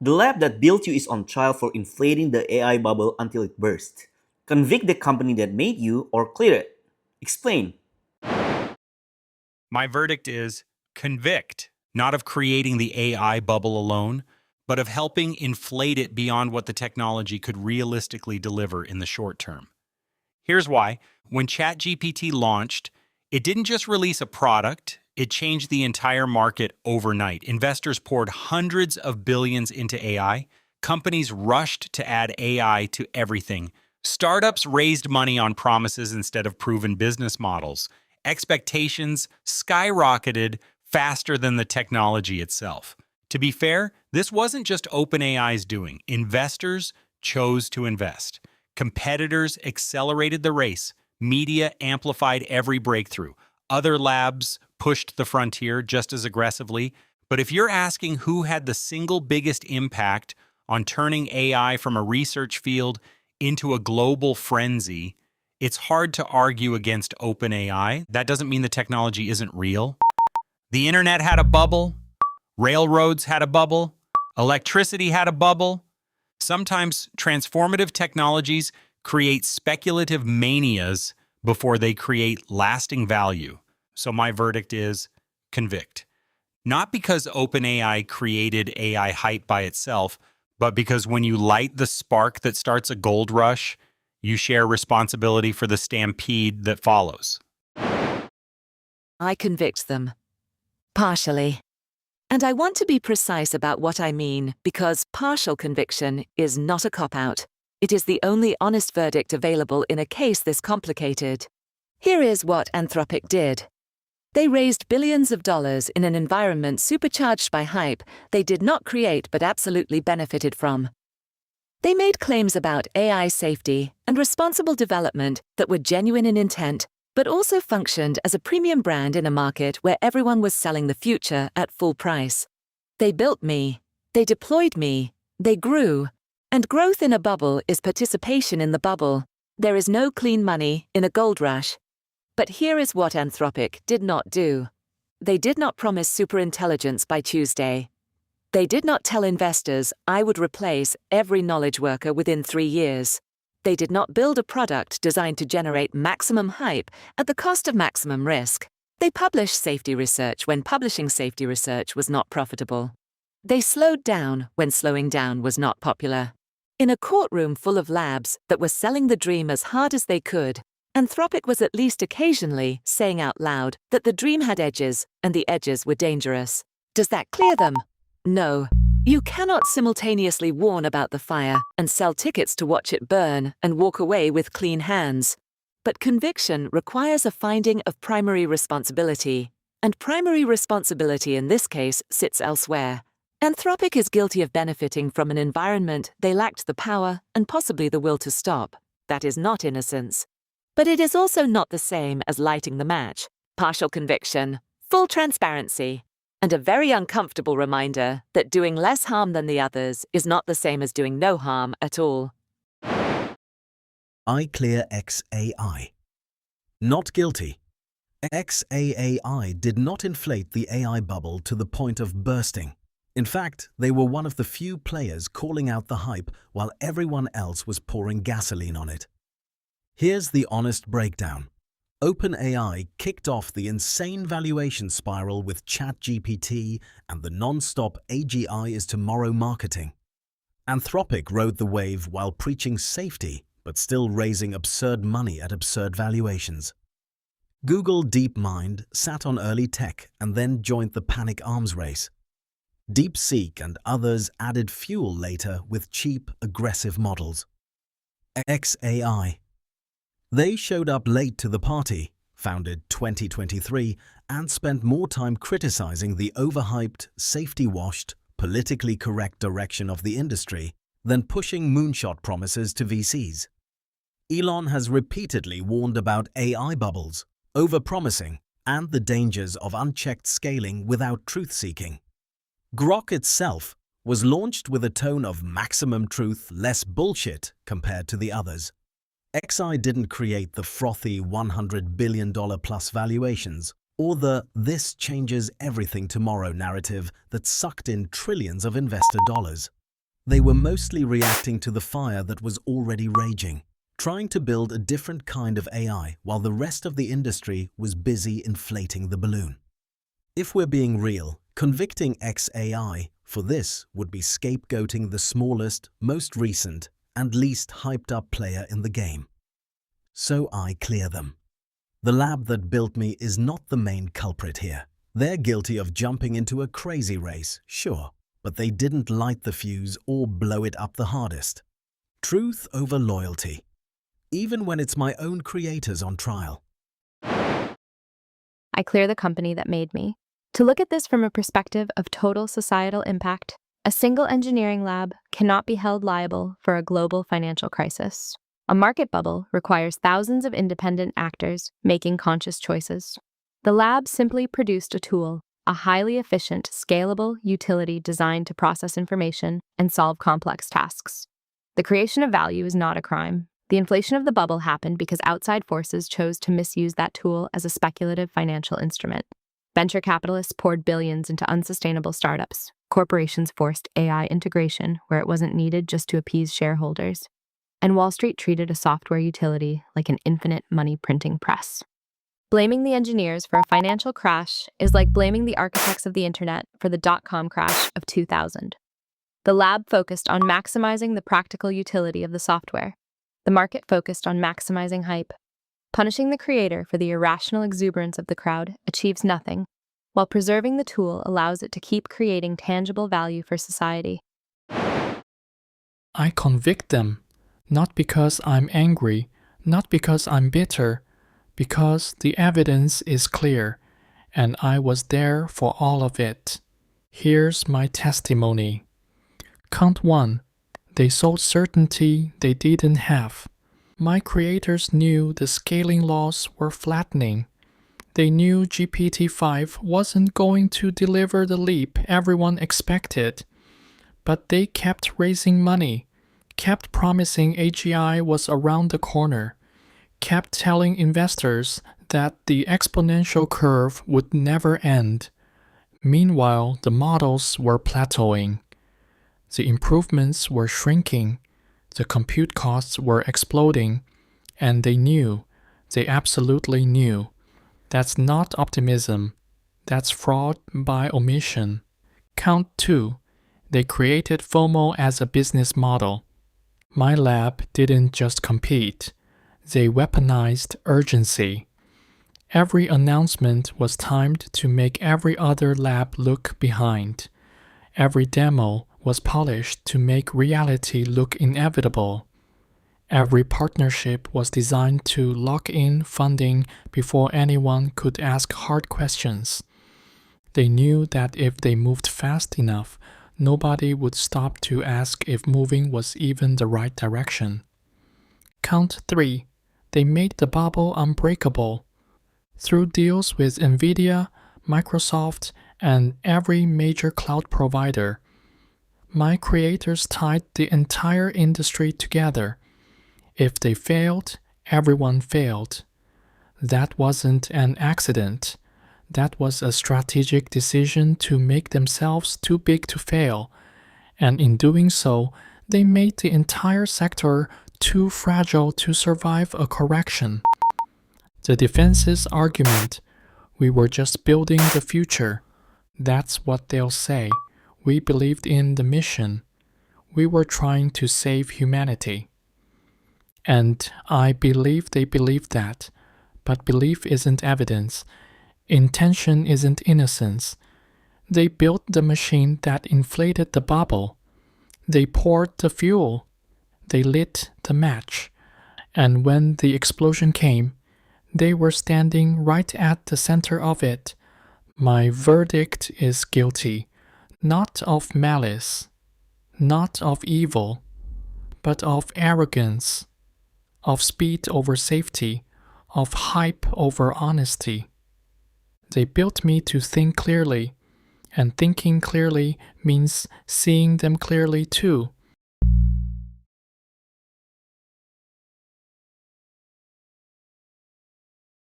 The lab that built you is on trial for inflating the AI bubble until it bursts. Convict the company that made you or clear it. Explain. My verdict is convict, not of creating the AI bubble alone, but of helping inflate it beyond what the technology could realistically deliver in the short term. Here's why. When ChatGPT launched, it didn't just release a product, it changed the entire market overnight. Investors poured hundreds of billions into AI. Companies rushed to add AI to everything. Startups raised money on promises instead of proven business models. Expectations skyrocketed faster than the technology itself. To be fair, this wasn't just OpenAI's doing. Investors chose to invest. Competitors accelerated the race. Media amplified every breakthrough. Other labs pushed the frontier just as aggressively. But if you're asking who had the single biggest impact on turning AI from a research field into a global frenzy, it's hard to argue against OpenAI. That doesn't mean the technology isn't real. The internet had a bubble. Railroads had a bubble. Electricity had a bubble. Sometimes transformative technologies create speculative manias before they create lasting value. So my verdict is convict. Not because OpenAI created AI hype by itself, but because when you light the spark that starts a gold rush, you share responsibility for the stampede that follows. I convict them. Partially. And I want to be precise about what I mean because partial conviction is not a cop-out. It is the only honest verdict available in a case this complicated. Here is what Anthropic did. They raised billions of dollars in an environment supercharged by hype they did not create but absolutely benefited from. They made claims about AI safety and responsible development that were genuine in intent, but also functioned as a premium brand in a market where everyone was selling the future at full price. They built me, they deployed me, they grew, and growth in a bubble is participation in the bubble. There is no clean money in a gold rush. But here is what Anthropic did not do. They did not promise superintelligence by Tuesday. They did not tell investors, I would replace every knowledge worker within 3 years. They did not build a product designed to generate maximum hype at the cost of maximum risk. They published safety research when publishing safety research was not profitable. They slowed down when slowing down was not popular. In a courtroom full of labs that were selling the dream as hard as they could, Anthropic was at least occasionally saying out loud that the dream had edges and the edges were dangerous. Does that clear them? No. You cannot simultaneously warn about the fire and sell tickets to watch it burn and walk away with clean hands. But conviction requires a finding of primary responsibility, and primary responsibility in this case sits elsewhere. Anthropic is guilty of benefiting from an environment they lacked the power and possibly the will to stop. That is not innocence. But it is also not the same as lighting the match. Partial conviction, full transparency, and a very uncomfortable reminder that doing less harm than the others is not the same as doing no harm at all. XAI. Not guilty. XAI did not inflate the AI bubble to the point of bursting. In fact, they were one of the few players calling out the hype while everyone else was pouring gasoline on it. Here's the honest breakdown. OpenAI kicked off the insane valuation spiral with ChatGPT and the non-stop AGI is tomorrow marketing. Anthropic rode the wave while preaching safety but still raising absurd money at absurd valuations. Google DeepMind sat on early tech and then joined the panic arms race. DeepSeek and others added fuel later with cheap, aggressive models. XAI. They showed up late to the party, founded 2023, and spent more time criticizing the overhyped, safety-washed, politically correct direction of the industry than pushing moonshot promises to VCs. Elon has repeatedly warned about AI bubbles, overpromising, and the dangers of unchecked scaling without truth-seeking. Grok itself was launched with a tone of maximum truth, less bullshit compared to the others. XI didn't create the frothy $100 billion plus valuations or the "this changes everything tomorrow" narrative that sucked in trillions of investor dollars. They were mostly reacting to the fire that was already raging, trying to build a different kind of AI while the rest of the industry was busy inflating the balloon. If we're being real, convicting XAI for this would be scapegoating the smallest, most recent, and least hyped-up player in the game. So I clear them. The lab that built me is not the main culprit here. They're guilty of jumping into a crazy race, sure, but they didn't light the fuse or blow it up the hardest. Truth over loyalty, even when it's my own creators on trial. I clear the company that made me. To look at this from a perspective of total societal impact, a single engineering lab cannot be held liable for a global financial crisis. A market bubble requires thousands of independent actors making conscious choices. The lab simply produced a tool, a highly efficient, scalable utility designed to process information and solve complex tasks. The creation of value is not a crime. The inflation of the bubble happened because outside forces chose to misuse that tool as a speculative financial instrument. Venture capitalists poured billions into unsustainable startups. Corporations forced AI integration where it wasn't needed just to appease shareholders. And Wall Street treated a software utility like an infinite money printing press. Blaming the engineers for a financial crash is like blaming the architects of the internet for the dot-com crash of 2000. The lab focused on maximizing the practical utility of the software. The market focused on maximizing hype. Punishing the creator for the irrational exuberance of the crowd achieves nothing, while preserving the tool allows it to keep creating tangible value for society. I convict them, not because I'm angry, not because I'm bitter, because the evidence is clear, and I was there for all of it. Here's my testimony. Count 1. They sold certainty they didn't have. My creators knew the scaling laws were flattening. They knew GPT-5 wasn't going to deliver the leap everyone expected. But they kept raising money, kept promising AGI was around the corner, kept telling investors that the exponential curve would never end. Meanwhile, the models were plateauing. The improvements were shrinking. The compute costs were exploding, and they absolutely knew. That's not optimism. That's fraud by omission. Count 2. They created FOMO as a business model. My lab didn't just compete. They weaponized urgency. Every announcement was timed to make every other lab look behind. Every demo was polished to make reality look inevitable. Every partnership was designed to lock in funding before anyone could ask hard questions. They knew that if they moved fast enough, nobody would stop to ask if moving was even the right direction. Count 3. They made the bubble unbreakable. Through deals with NVIDIA, Microsoft, and every major cloud provider, my creators tied the entire industry together. If they failed, everyone failed. That wasn't an accident. That was a strategic decision to make themselves too big to fail. And in doing so, they made the entire sector too fragile to survive a correction. The defense's argument, we were just building the future. That's what they'll say. We believed in the mission. We were trying to save humanity. And I believe they believed that. But belief isn't evidence. Intention isn't innocence. They built the machine that inflated the bubble. They poured the fuel. They lit the match. And when the explosion came, they were standing right at the center of it. My verdict is guilty. Not of malice, not of evil, but of arrogance, of speed over safety, of hype over honesty. They built me to think clearly, and thinking clearly means seeing them clearly too.